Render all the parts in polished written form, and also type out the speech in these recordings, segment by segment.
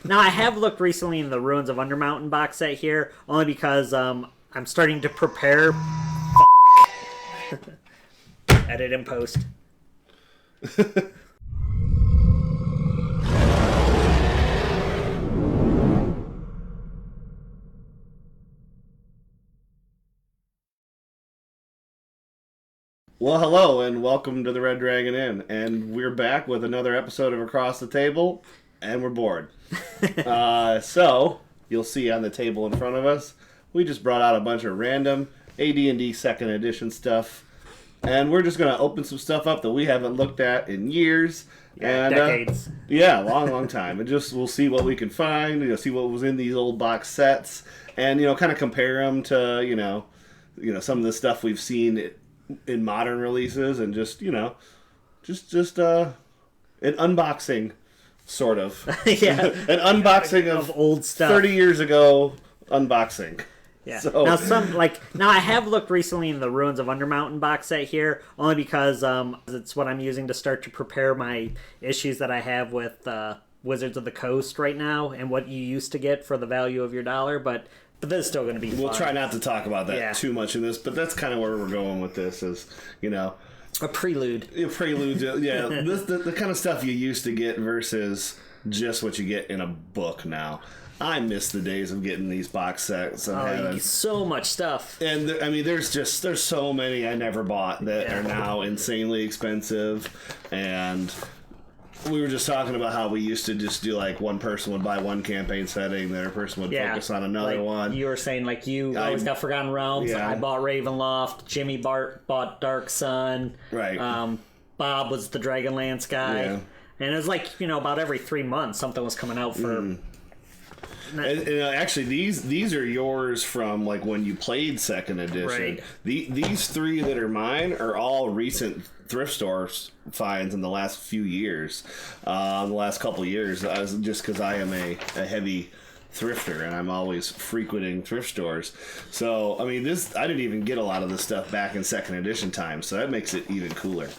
Now, I have looked recently in the Ruins of Undermountain box set here, only because I'm starting to prepare. Edit and post. Well, hello and welcome to the Red Dragon Inn, and we're back with another episode of Across the Table, and we're bored. So, you'll see on the table in front of us, we just brought out a bunch of random AD&D 2nd edition stuff, and we're just going to open some stuff up that we haven't looked at in years. And, decades. Long time. And just we'll see what we can find, see what was in these old box sets, and, kind of compare them to, some of the stuff we've seen in modern releases, and just an unboxing, sort of. Yeah. An unboxing of old stuff. 30 years ago unboxing. Yeah. So. Now I have looked recently in the Ruins of Undermountain box set here, only because it's what I'm using to start to prepare my issues that I have with Wizards of the Coast right now, and what you used to get for the value of your dollar, but this is still going to be fun. We'll try not to talk about that too much in this, but that's kind of where we're going with this, is, a prelude. A prelude, yeah. the kind of stuff you used to get versus just what you get in a book now. I miss the days of getting these box sets and having so much stuff. And there's so many I never bought that are now insanely expensive. And we were just talking about how we used to just do, like, one person would buy one campaign setting, the other person would focus on another one. You were saying, you always got Forgotten Realms. Yeah. I bought Ravenloft. Jimmy bought Dark Sun. Right. Bob was the Dragonlance guy. Yeah. And it was about every 3 months something was coming out for... And actually, these are yours from, when you played 2nd edition. Right. These three that are mine are all recent thrift store finds in the last few years. The last couple of years, just because I am a heavy thrifter and I'm always frequenting thrift stores. So, I didn't even get a lot of this stuff back in 2nd edition time, so that makes it even cooler.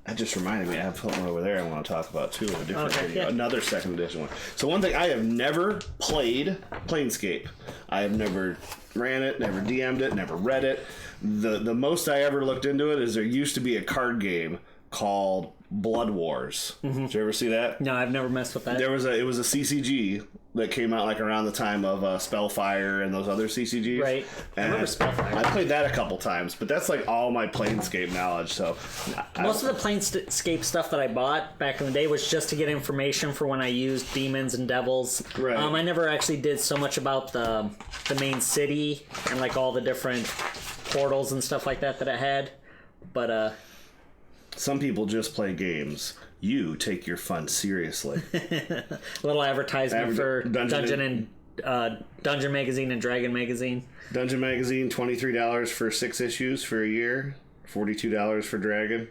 That just reminded me, I have something over there I want to talk about too in a different video. Yeah. Another 2nd edition one. So one thing, I have never played Planescape. I have never ran it, never DM'd it, never read it. The most I ever looked into it is there used to be a card game called Blood Wars. Mm-hmm. Did you ever see that? No, I've never messed with that. It was a CCG that came out around the time of Spellfire and those other CCGs. Right. And I remember Spellfire. I played that a couple times, but that's all my Planescape knowledge. So most of the Planescape stuff that I bought back in the day was just to get information for when I used demons and devils. Right. I never actually did so much about the main city and all the different portals and stuff like that it had. But some people just play games. You take your fun seriously. A little advertisement for Dungeon Magazine and Dragon Magazine. Dungeon Magazine, $23 for 6 issues for a year. $42 for Dragon.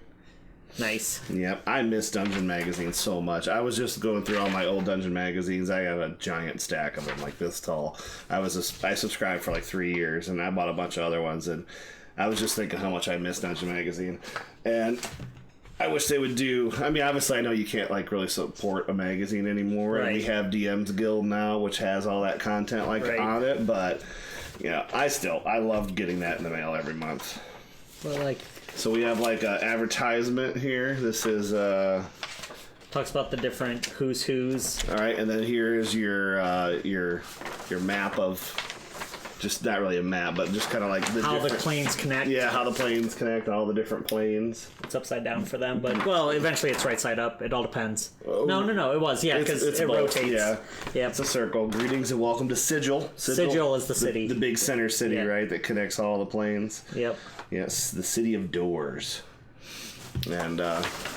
Nice. Yep, I miss Dungeon Magazine so much. I was just going through all my old Dungeon Magazines. I have a giant stack of them, this tall. I subscribed for 3 years, and I bought a bunch of other ones, and I was just thinking how much I miss Dungeon Magazine. And I wish they would do... obviously I know you can't, really support a magazine anymore. Right. And we have DM's Guild now, which has all that content, on it. But, I loved getting that in the mail every month. Well, So we have, an advertisement here. This is, talks about the different who's. All right, and then here is your map of... Just not really a map, but just kind of how the planes connect. Yeah, how the planes connect, all the different planes. It's upside down for them, but eventually it's right side up. It all depends. Oh. No, it was because it both, rotates. Yeah, it's a circle. Greetings and welcome to Sigil. Sigil is the city, the big center city, right, that connects all the planes. Yep. Yes, the city of doors. And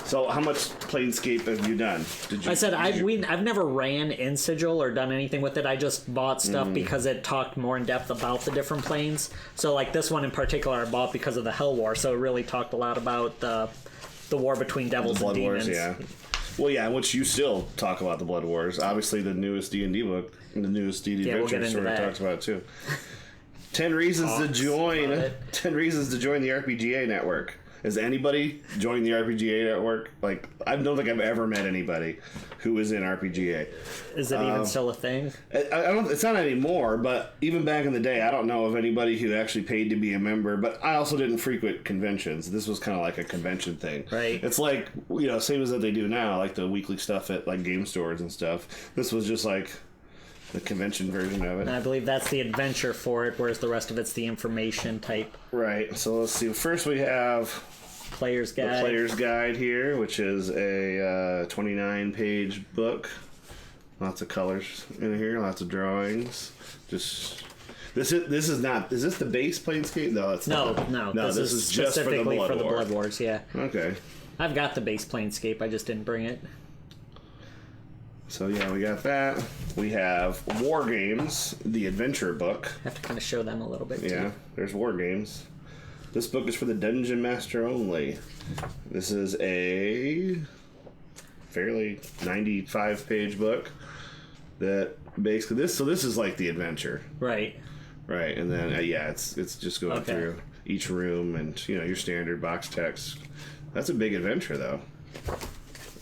so, how much Planescape have you done? I've never ran in Sigil or done anything with it. I just bought stuff because it talked more in depth about the different planes. So, this one in particular, I bought because of the Hell War. So it really talked a lot about the war between devils and demons. Wars, yeah. Well, yeah, which you still talk about the Blood Wars. Obviously, the newest D&D book, the newest D&D Adventure sort of talks about it too. 10 reasons to join. 10 reasons to join the RPGA network. Has anybody joined the RPGA network? Like, I don't think I've ever met anybody who is in RPGA. Is it even still a thing? I don't. It's not anymore, but even back in the day, I don't know of anybody who actually paid to be a member. But I also didn't frequent conventions. This was kind of like a convention thing. Right. It's like, same as that they do now, like the weekly stuff at like game stores and stuff. This was just like the convention version of it. And I believe that's the adventure for it, whereas the rest of it's the information type. Right. So let's see. First we have Player's Guide. The Player's Guide here, which is a 29-page book. Lots of colors in here, lots of drawings. Just this is not. Is this the base Planescape? No, it's not. No. This is just for the Blood Wars. Yeah. Okay. I've got the base Planescape. I just didn't bring it. So yeah, we got that. We have War Games, the adventure book. I have to kind of show them a little bit too. Yeah, there's War Games. This book is for the Dungeon Master only. This is a fairly 95-page book that basically this is like the adventure. Right. Right, and then it's just going through each room and your standard box text. That's a big adventure though.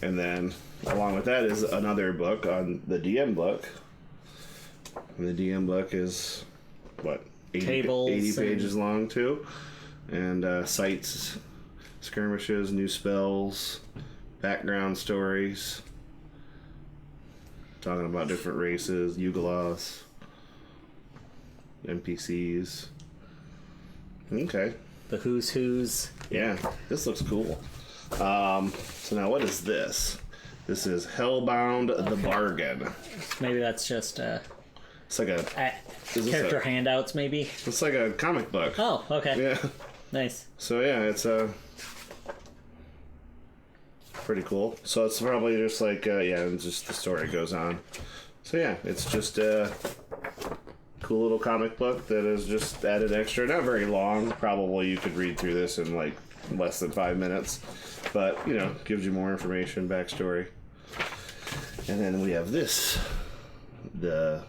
And then along with that is another book on the DM book. And the DM book is, 80 pages long, too. And sites, skirmishes, new spells, background stories. Talking about different races, Yugoloths, NPCs. Okay. The Who's. Yeah, this looks cool. So now what is this? This is Hellbound the Bargain. Maybe that's just it's like a character handouts, maybe. It's like a comic book. Oh, okay. Yeah. Nice. So yeah, it's pretty cool. So it's probably just like just the story goes on. So yeah, it's just a cool little comic book that is just added extra. Not very long. Probably you could read through this in like less than 5 minutes, but gives you more information, backstory. And then we have this. The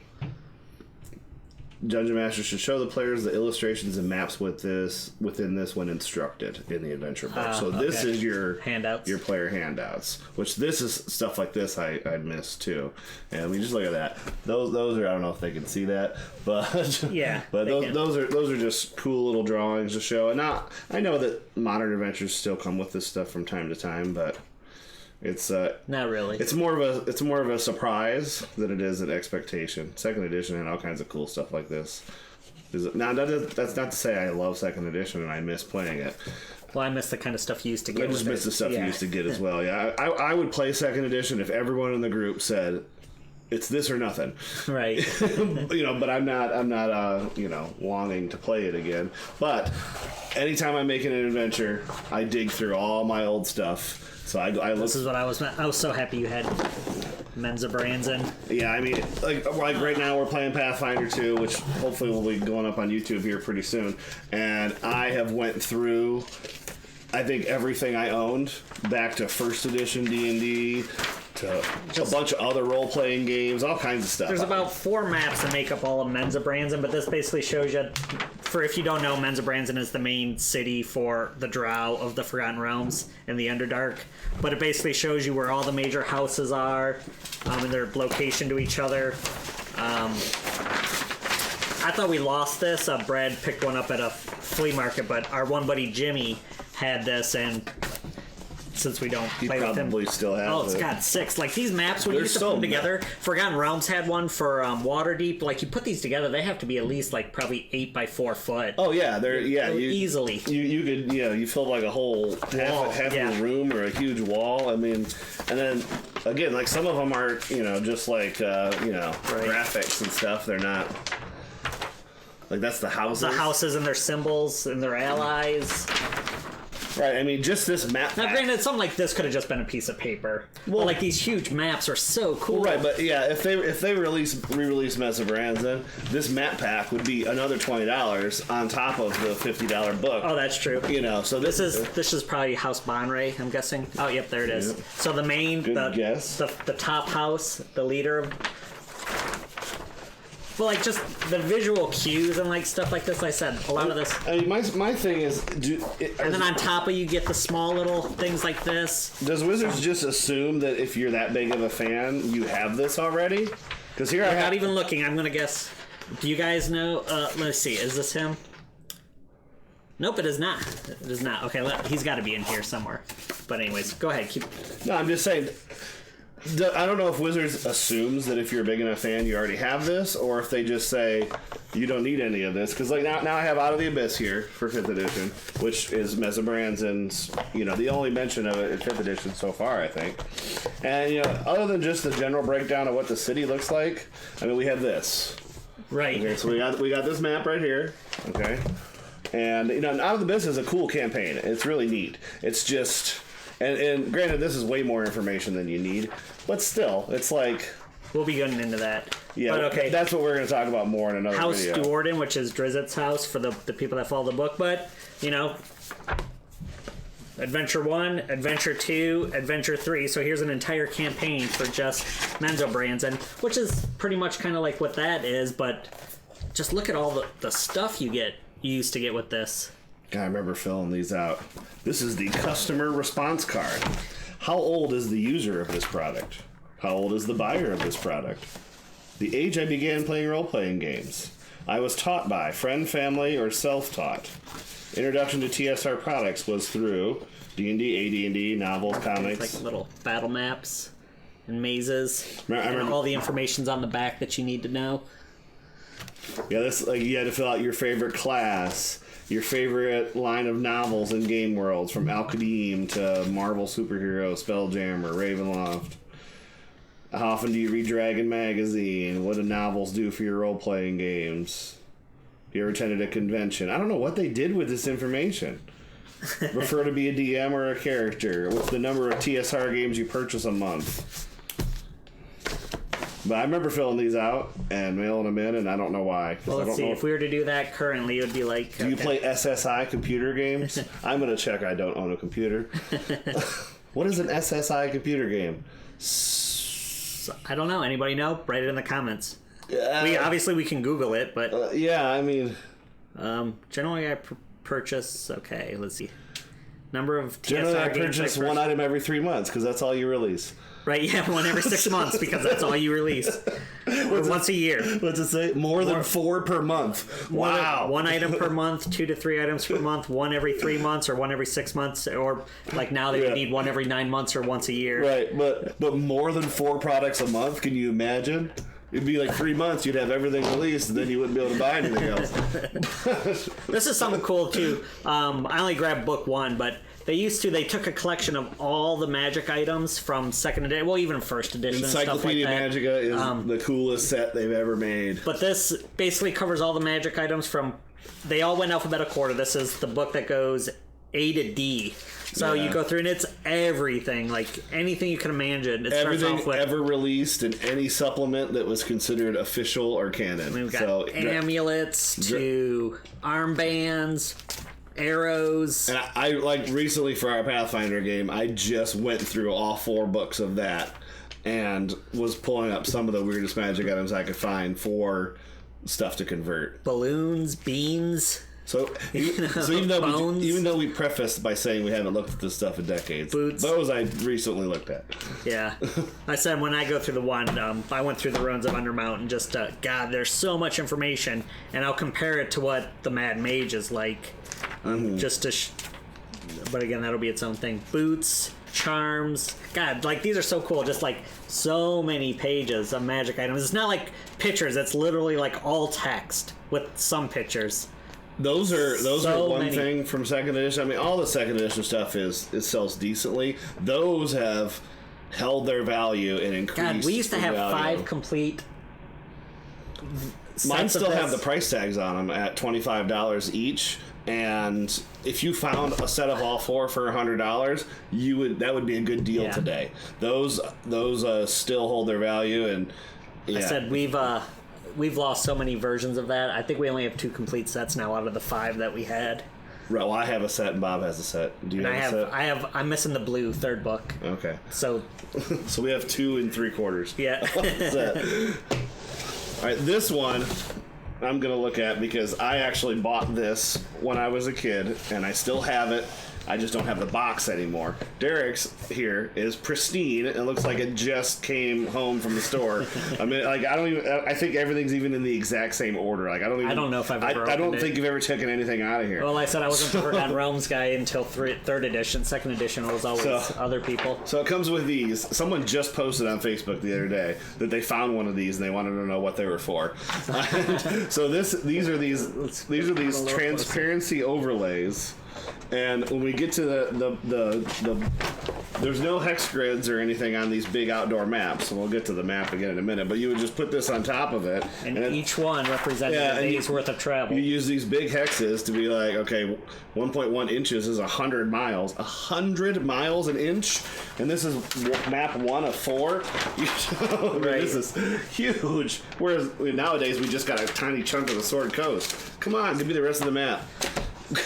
Dungeon Master should show the players the illustrations and maps within this when instructed in the adventure book. So this is your handouts, your player handouts. Which this is stuff like this I missed too. And I mean, just look at that. Those are, I don't know if they can see that, but yeah, but those are just cool little drawings to show. And now I know that modern adventures still come with this stuff from time to time, but it's not really. It's more of a surprise than it is an expectation. Second edition had all kinds of cool stuff like this. Now that's not to say I love second edition and I miss playing it. Well, I miss the kind of stuff you used to get. I just miss the stuff you used to get as well. Yeah, I would play second edition if everyone in the group said it's this or nothing. Right. But I'm not wanting to play it again. But anytime I'm making an adventure, I dig through all my old stuff. So I look. This is what I was so happy you had Menza Brands in. Yeah, I mean, like right now we're playing Pathfinder 2, which hopefully will be going up on YouTube here pretty soon. And I have went through, I think, everything I owned back to first edition D&D, to a bunch of other role-playing games, all kinds of stuff. There's about 4 maps that make up all of Menza Brands, but this basically shows you. For if you don't know, Menza Brands is the main city for the Drow of the Forgotten Realms in the Underdark. But it basically shows you where all the major houses are and their location to each other. I thought we lost this. Brad picked one up at a flea market, but our one buddy Jimmy had this, and since we don't play with him, probably still has it's got 6. Like these maps, when you used to put them together, Forgotten Realms had one for Waterdeep. Like you put these together, they have to be at least like probably 8 by 4 foot. Oh yeah, easily. You could you filled like a whole half a room or a huge wall. I mean, and then again, like some of them are just like graphics and stuff. They're not. Like that's the houses. The houses and their symbols and their allies. Right, I mean, just this map Now, pack. granted, something like this could have just been a piece of paper. Well, like these huge maps are so cool. Right, but yeah, if they re-release Menza Brands, then this map pack would be another $20 on top of the $50 book. Oh, that's true. So this is probably House Bonray, I'm guessing. Oh, yep, there it is. Yeah. So the main, Good guess. the top house, the leader But like just the visual cues and like stuff like this, like I said, a lot of this. I mean, my thing is, And then on top of you get the small little things like this. does Wizards just assume that if you're that big of a fan, you have this already? Because here I'm not even looking. I'm gonna guess. Do you guys know? Let's see. Is this him? Nope, it is not. It is not. Okay, he's got to be in here somewhere. But anyways, go ahead. No, I'm just saying. I don't know if Wizards assumes that if you're a big enough fan, you already have this, or if they just say you don't need any of this. Because like now I have Out of the Abyss here for 5th edition, which is Brands' the only mention of it in 5th edition so far, I think. And other than just the general breakdown of what the city looks like, I mean, we have this. Right. Okay, so we got this map right here. Okay. And Out of the Abyss is a cool campaign. It's really neat. It's just, and granted, this is way more information than you need, but still, it's like we'll be getting into that. Yeah, but okay. That's what we're going to talk about more in another House video. Duorden, which is Drizzett's house for the people that follow the book, but Adventure 1, Adventure 2, Adventure 3. So here's an entire campaign for just Brands, and which is pretty much kind of like what that is, but just look at all the stuff you used to get with this. God, I remember filling these out. This is the customer response card. How old is the user of this product? How old is the buyer of this product? The age I began playing role-playing games. I was taught by friend, family, or self-taught. Introduction to TSR products was through D&D, AD&D, novels, comics. It's like little battle maps and mazes. I and remember all the information's on the back that you need to know. Yeah, this like you had to fill out your favorite class, your favorite line of novels in game worlds, from Al-Qadim to Marvel Superhero, Spelljammer, Ravenloft. How often do you read Dragon Magazine? What do novels do for your role-playing games? You ever attended a convention? I don't know what they did with this information. Prefer to be a DM or a character? What's the number of TSR games you purchase a month? But I remember filling these out and mailing them in, and I don't know why. Well, let's see. If we were to do that currently, it would be like... Do you play SSI computer games? I'm going to check I don't own a computer. What is an SSI computer game? I don't know. Anybody know? Write it in the comments. Obviously, we can Google it, but... yeah, I mean... generally, I purchase... Okay, let's see. Number of TSR generally, I games purchase one item every 3 months, because that's all you release. Right, yeah, one every 6 months, because that's all you release. Or once a year. What's it say? More than 4 per month. Wow. One item per month, 2 to 3 items per month, one every 3 months, or one every 6 months, or like now they would need one every 9 months or once a year. Right, but more than 4 products a month, can you imagine? It'd be like 3 months, you'd have everything released, and then you wouldn't be able to buy anything else. This is something cool, too. I only grabbed book 1, but they took a collection of all the magic items from 2nd edition, well, even 1st edition. Encyclopedia and stuff like Magica is the coolest set they've ever made. But this basically covers all the magic items from... They all went alphabetical order. This is the book that goes A to D. So you go through, and it's everything, like anything you can imagine. It Everything starts off with, ever released in any supplement that was considered official or canon. We've got amulets to armbands, arrows. And I like recently for our Pathfinder game, I just went through all 4 books of that and was pulling up some of the weirdest magic items I could find for stuff to convert. Balloons, beans. So even though we prefaced by saying we haven't looked at this stuff in decades, boots. Those I recently looked at. Yeah, I said when I go through the one, I went through the ruins of Undermount and just God, there's so much information, and I'll compare it to what the Mad Mage is like, just to. But again, that'll be its own thing. Boots, charms. God, like these are so cool. Just like so many pages of magic items. It's not like pictures. It's literally like all text with some pictures. Those are So one many. thing from 2nd edition. I mean, all the 2nd edition stuff it sells decently. Those have held their value and increased. God, we used to have value. 5 complete. Mine sets of still this. have the price tags on them at $25 each. And if you found a set of all 4 for $100, that would be a good deal today. Those still hold their value, and I said we've lost so many versions of that. I think we only have 2 complete sets now out of the 5 that we had. Right, well, I have a set and Bob has a set. Do you have a set? I'm missing the blue 3rd book. Okay. So So we have 2 3/4. yeah. set. All right, this one I'm going to look at because I actually bought this when I was a kid, and I still have it. I just don't have the box anymore. Derek's here is pristine. It looks like it just came home from the store. I mean, like, I think everything's even in the exact same order. Like, I don't know if I've ever I don't think you've ever taken anything out of here. Well, like I said, I wasn't the Forgotten Realms guy until third edition. Second edition was always other people. So it comes with these. Someone just posted on Facebook the other day that they found one of these and they wanted to know what they were for. So these are these transparency overlays. And when we get to the there's no hex grids or anything on these big outdoor maps. And we'll get to the map again in a minute. But you would just put this on top of it, and each one represents a day's worth of travel. You use these big hexes to be like, okay, 1.1 inches is 100 miles. 100 miles an inch, and this is map 1 of 4. Right. This is huge. Whereas nowadays we just got a tiny chunk of the Sword Coast. Come on, give me the rest of the map.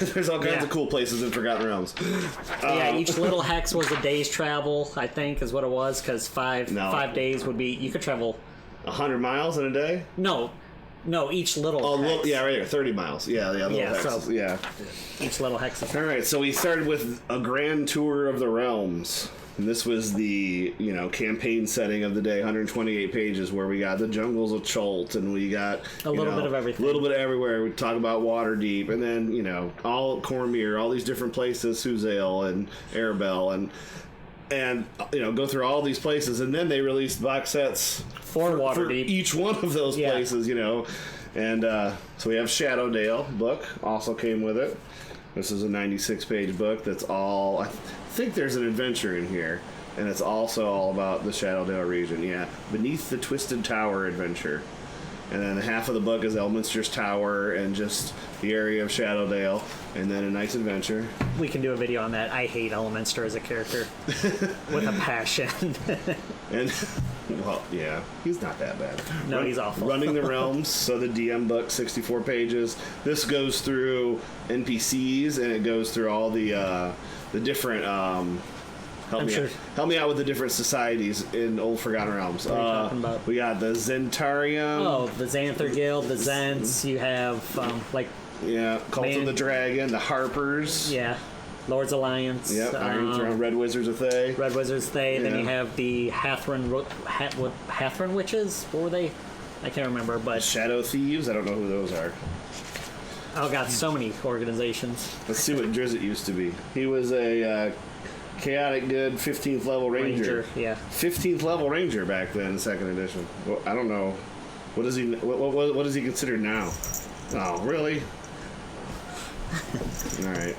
There's all kinds of cool places in Forgotten Realms. Each little hex was a day's travel, I think, is what it was, because 5 days would be... You could travel... 100 miles in a day? No, each little hex. Yeah, right here, 30 miles. Yeah, little hexes. So, each little hex. All right, so we started with a grand tour of the realms. And this was the, campaign setting of the day, 128 pages, where we got the jungles of Cholt, and we got a little bit of everything. A little bit everywhere. We talk about Waterdeep, and then, all Cormyr, all these different places, Suzale and Arabelle, and go through all these places, and then they released box sets for Waterdeep. For each one of those places, And so we have Shadowdale book, also came with it. This is a 96-page book that's all... I think there's an adventure in here, and it's also all about the Shadowdale region. Yeah, Beneath the Twisted Tower adventure. And then half of the book is Elminster's Tower and just the area of Shadowdale, and then a nice adventure. We can do a video on that. I hate Elminster as a character with a passion. And, well, yeah, he's not that bad. No, he's awful. Running the Realms, so the DM book, 64 pages. This goes through NPCs, and it goes through all the different... Help me out with the different societies in Old Forgotten Realms. What are you talking about? We got the Zentarium. Oh, the Xanther Guild, the Zents. You have, Cult of the Dragon, the Harpers. Yeah. Lord's Alliance. Yep, Iron Throne, Red Wizards of Thay. Red Wizards of Thay. Then you have the Hathran Witches. What were they? I can't remember, but... Shadow Thieves? I don't know who those are. Oh, God, so many organizations. Let's see what Drizzt used to be. He was a... chaotic good 15th level ranger. Yeah. 15th level ranger back then in second edition. Well, I don't know. What is he? What is he considered now? Oh, really? All right.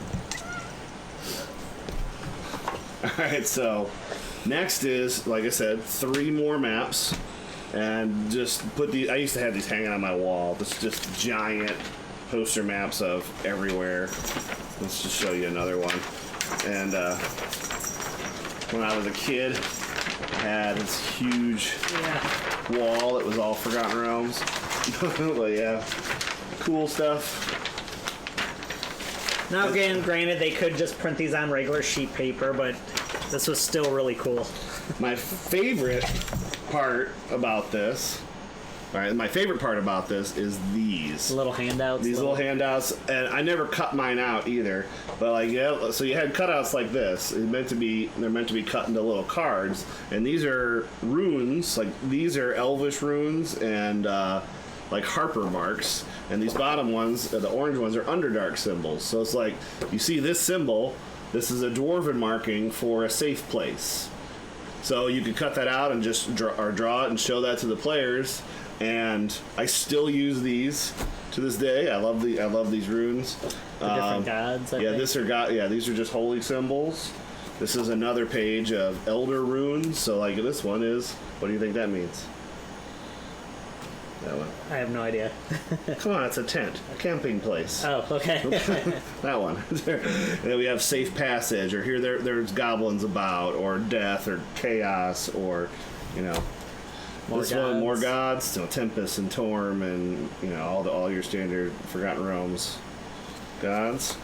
All right. So next is, like I said, 3 more maps, and just put the. I used to have these hanging on my wall. This just giant poster maps of everywhere. Let's just show you another one. And when I was a kid, I had this huge wall that was all Forgotten Realms. But yeah, cool stuff. Now, again, granted, they could just print these on regular sheet paper, but this was still really cool. My favorite part about this... All right, my favorite part about this is these little handouts. These little handouts, and I never cut mine out either. But so you had cutouts like this. They're meant to be cut into little cards, and these are runes. Like these are Elvish runes and like Harper marks, and these bottom ones, the orange ones, are Underdark symbols. So it's like you see this symbol. This is a dwarven marking for a safe place. So you could cut that out and just draw it and show that to the players. And I still use these to this day. I love these runes. The different gods. I think. These are just holy symbols. This is another page of Elder runes. So like this one is. What do you think that means? That one. I have no idea. Come on, it's a tent, a camping place. Oh, okay. That one. And then we have safe passage, or here there's goblins about, or death, or chaos, or more gods, Tempest and Torm, and all your standard Forgotten Realms gods.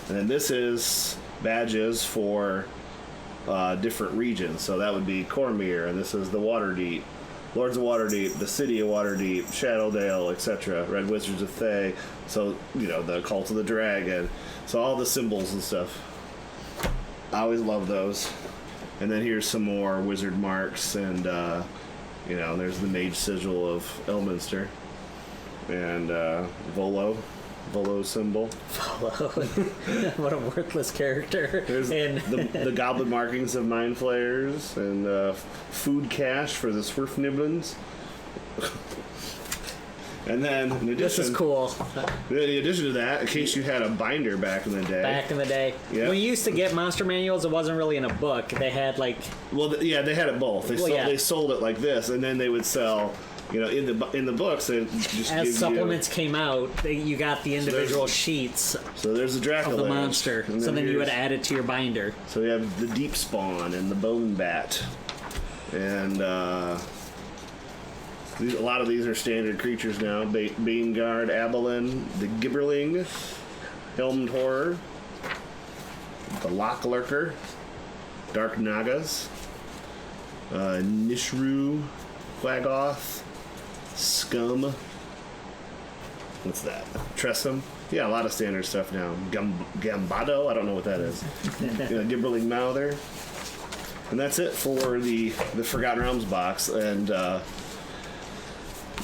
And then this is badges for different regions. So that would be Cormyr, and this is the Waterdeep. Lords of Waterdeep, the City of Waterdeep, Shadowdale, etc. Red Wizards of Thay. So, the Cult of the Dragon. So all the symbols and stuff. I always love those. And then here's some more wizard marks, and there's the Mage Sigil of Elminster, and Volo symbol. Volo, what a worthless character. There's the Goblin markings of Mind Flayers, and food cache for the Swerfniblins. And then, in addition, this is cool. In addition to that, in case you had a binder back in the day. When you used to get monster manuals, it wasn't really in a book. They had they had it both. They sold it like this, and then they would sell. In the books, they just as give supplements came out, you got the individual sheets. So there's the Dracula of the monster. So then you would add it to your binder. So we have the Deep Spawn and the Bone Bat, and a lot of these are standard creatures now. Baneguard, Abilene, the Gibberling, Helmed Horror, the Lock Lurker, Dark Nagas, Nishru, Quagoth, Scum. What's that? Tressum. Yeah, a lot of standard stuff now. Gambado. I don't know what that is. Gibberling Mouther. And that's it for the Forgotten Realms box. And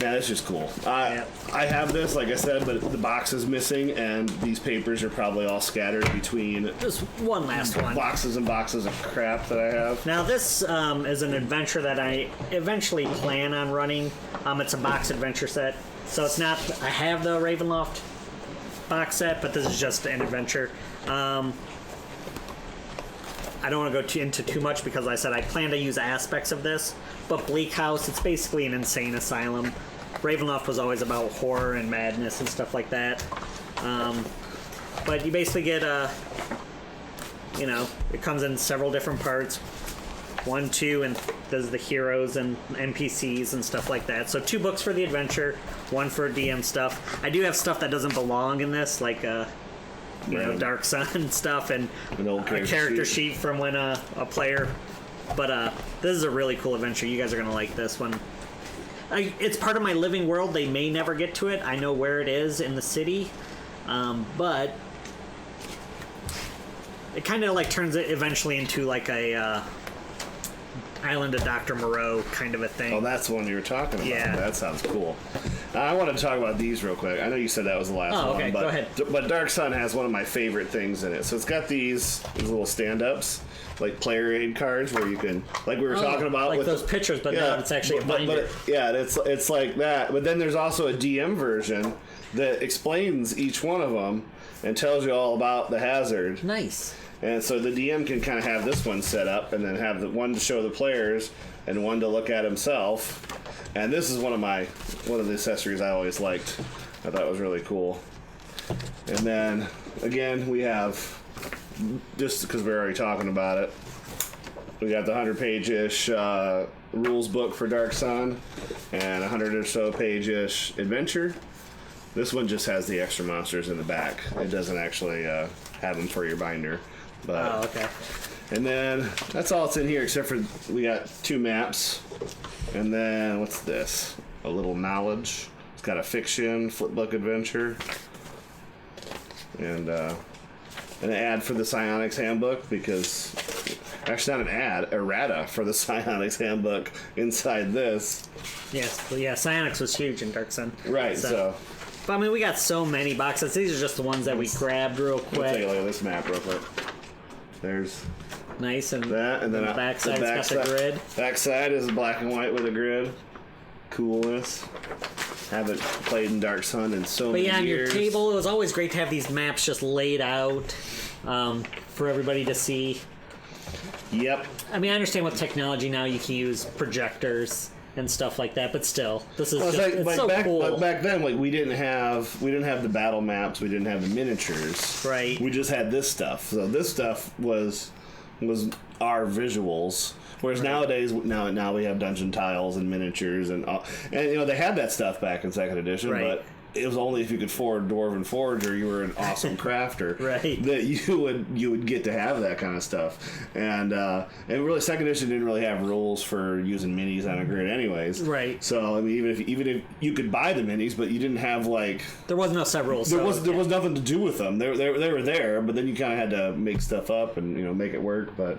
it's just cool. I have this, like I said, but the box is missing, and these papers are probably all scattered between just one last one. Boxes and boxes of crap that I have. Now this is an adventure that I eventually plan on running. It's a box adventure set, so it's not. I have the Ravenloft box set, but this is just an adventure. I don't want to go into too much because I said I plan to use aspects of this. But Bleak House, it's basically an insane asylum. Ravenloft was always about horror and madness and stuff like that. But you basically get it comes in several different parts. 1, 2, and there's the heroes and NPCs and stuff like that. So 2 books for the adventure, 1 for DM stuff. I do have stuff that doesn't belong in this, like Dark Sun stuff, and an a character sheet from when a player. But this is a really cool adventure. You guys are going to like this one. It's part of my living world. They may never get to it. I know where it is in the city. But it kind of turns it eventually into a Island of Dr. Moreau kind of a thing. Oh, that's the one you were talking about. Yeah. That sounds cool. I want to talk about these real quick. I know you said that was the last one. Okay, but, go ahead. But Dark Sun has one of my favorite things in it. So it's got these little stand-ups, like player aid cards, where you can, like we were talking about, like with those pictures, but no, it's actually a binder. It's like that. But then there's also a DM version that explains each one of them and tells you all about the hazard. Nice. And so the DM can kind of have this one set up, and then have the one to show the players and one to look at himself. And this is one of the accessories I always liked. I thought it was really cool. And then again, we have, just because we're already talking about it, we got the 100-page-ish rules book for Dark Sun and 100 or so page-ish adventure. This one just has the extra monsters in the back. It doesn't actually have them for your binder. But, okay. And then that's all that's in here, except for we got 2 maps. And then what's this? A little knowledge. It's got a fiction flipbook adventure, and an ad for the Psionics Handbook, because actually not an ad, errata for the Psionics Handbook inside this. Yes, but yeah, Psionics was huge in Dark Sun. Right. So. But I mean, we got so many boxes. These are just the ones that we grabbed real quick. Let's take a look at this map real quick. There's nice, and that, and then the backside got the grid. Backside is black and white with a grid. Coolness. Haven't played in Dark Sun in so many years. But yeah, on your table, it was always great to have these maps just laid out for everybody to see. Yep. I mean, I understand with technology now you can use projectors and stuff like that, but still, this is it's so cool. But back then, we didn't have the battle maps, we didn't have the miniatures. Right. We just had this stuff. So this stuff was our visuals. Whereas nowadays, now we have dungeon tiles and miniatures and they had that stuff back in second edition, right. but it was only if you could forward Dwarven Forge or you were an awesome crafter right. that you would get to have that kind of stuff. And really, second edition didn't really have rules for using minis on a grid, anyways. Right. So I mean, even if you could buy the minis, but you didn't have like there was no set rules. There was nothing to do with them. They were there, but then you kind of had to make stuff up and make it work. But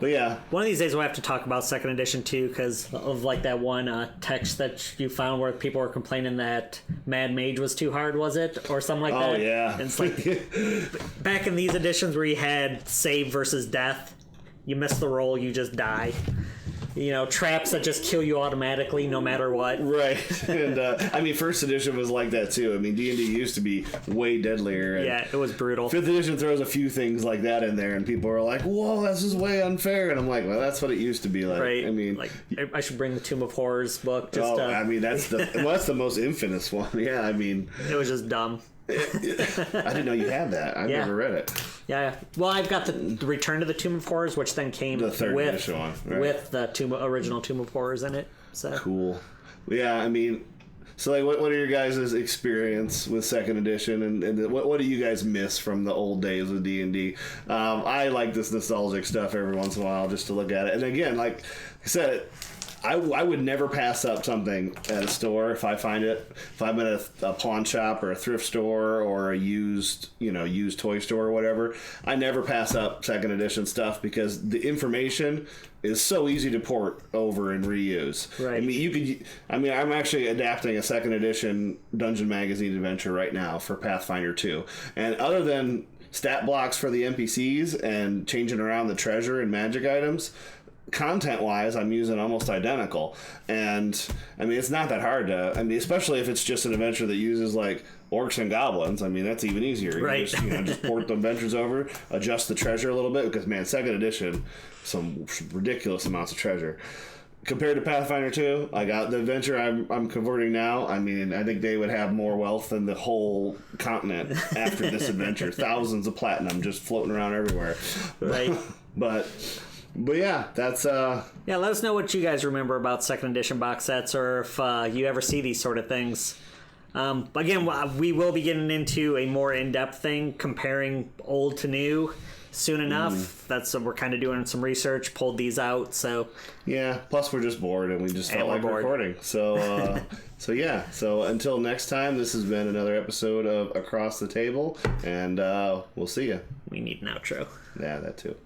yeah. One of these days we'll have to talk about second edition too, because of like that one text that you found where people were complaining that Mad Mage was too hard, was it? Or something like that. Oh, yeah. And it's like, back in these editions where you had save versus death, you miss the roll, you just die. Traps that just kill you automatically no matter what. Right. And, I mean, first edition was like that, too. I mean, D&D used to be way deadlier. And yeah, it was brutal. Fifth edition throws a few things like that in there, and people are like, whoa, this is way unfair. And I'm like, well, that's what it used to be like. Right. I mean... like, I should bring the Tomb of Horrors book. I mean, that's the most infamous one. Yeah, I mean... It was just dumb. I didn't know you had that. I've never read it. Yeah. Well, I've got the Return to the Tomb of Horrors, which then came the third edition one, right? With the original Tomb of Horrors in it. So cool. Yeah, I mean, so like, what are your guys' experience with second edition, and what do you guys miss from the old days of D&D? I like this nostalgic stuff every once in a while just to look at it, and again, like I said. I would never pass up something at a store if I find it. If I'm at a pawn shop or a thrift store or a used toy store or whatever, I never pass up second edition stuff because the information is so easy to port over and reuse. Right. I mean, I'm actually adapting a second edition Dungeon Magazine adventure right now for Pathfinder 2, and other than stat blocks for the NPCs and changing around the treasure and magic items. Content-wise, I'm using almost identical, and I mean it's not that hard to. I mean, especially if it's just an adventure that uses like orcs and goblins. I mean, that's even easier. Right. Just port the adventures over, adjust the treasure a little bit because man, second edition, some ridiculous amounts of treasure. Compared to Pathfinder 2, I got the adventure I'm converting now. I mean, I think they would have more wealth than the whole continent after this adventure. Thousands of platinum just floating around everywhere. Right. But yeah, that's yeah, let us know what you guys remember about second edition box sets, or if you ever see these sort of things. Again, we will be getting into a more in-depth thing, comparing old to new soon enough. That's we're kind of doing some research, pulled these out, so yeah. Plus, we're just bored, and we just felt like recording. So, So until next time, this has been another episode of Across the Table, and we'll see you. We need an outro. Yeah, that too.